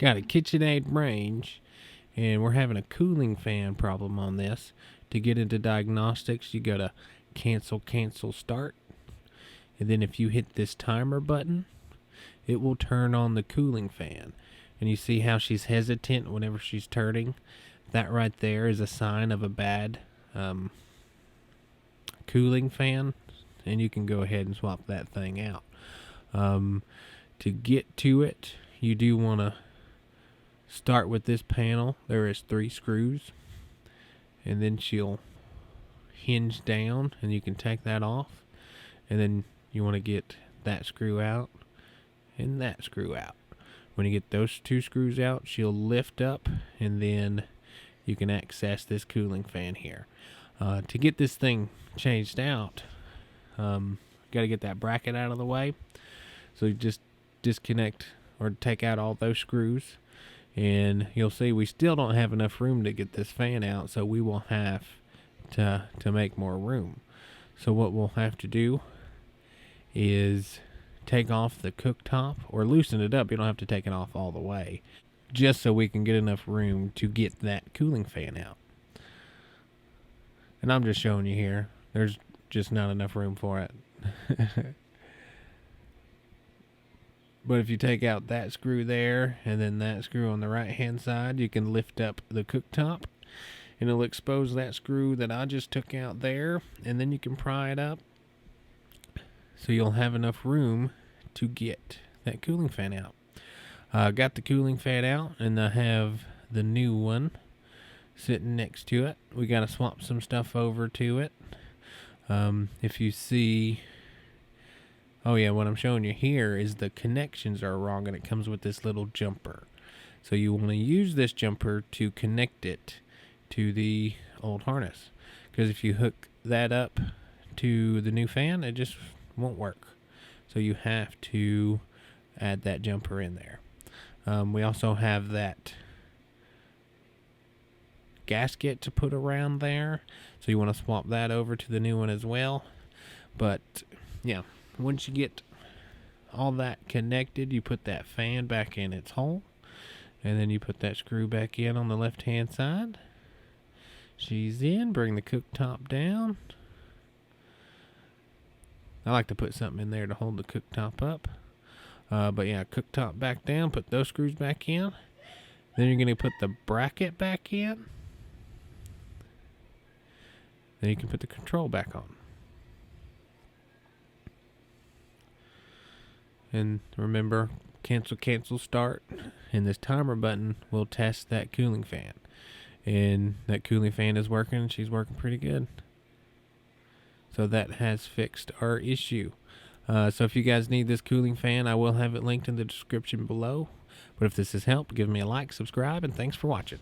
got a KitchenAid range, and we're having a cooling fan problem on this. To get into diagnostics, you go to cancel start, and then if you hit this timer button, it will turn on the cooling fan. And you see how she's hesitant whenever she's turning? That right there is a sign of a bad cooling fan, and you can go ahead and swap that thing out. To get to it, you do want to start with this panel. There is 3 screws, and then she'll hinge down, and you can take that off, and then you want to get that screw out and that screw out. When you get those 2 screws out, she'll lift up, and then you can access this cooling fan here. To get this thing changed out, got to get that bracket out of the way. So you just disconnect or take out all those screws, and you'll see we still don't have enough room to get this fan out, so we will have to make more room. So what we'll have to do is take off the cooktop, or loosen it up. You don't have to take it off all the way, just so we can get enough room to get that cooling fan out. And I'm just showing you here, there's just not enough room for it. But if you take out that screw there, and then that screw on the right hand side, you can lift up the cooktop, and it'll expose that screw that I just took out there, and then you can pry it up, so you'll have enough room to get that cooling fan out. Got the cooling fan out, and I have the new one sitting next to it. We got to swap some stuff over to it. If you see, oh yeah, what I'm showing you here is the connections are wrong, and it comes with this little jumper. So you want to use this jumper to connect it to the old harness, because if you hook that up to the new fan, it just won't work. So you have to add that jumper in there. We also have that gasket to put around there, so you want to swap that over to the new one as well. But yeah, once you get all that connected, you put that fan back in its hole, and then you put that screw back in on the left hand side. She's in. Bring the cooktop down. I like to put something in there to hold the cooktop up. But yeah, cooktop back down, put those screws back in. Then you're going to put the bracket back in. Then you can put the control back on. And remember, cancel start. And this timer button will test that cooling fan. And that cooling fan is working. She's working pretty good. So that has fixed our issue. So if you guys need this cooling fan, I will have it linked in the description below. But if this has helped, give me a like, subscribe, and thanks for watching.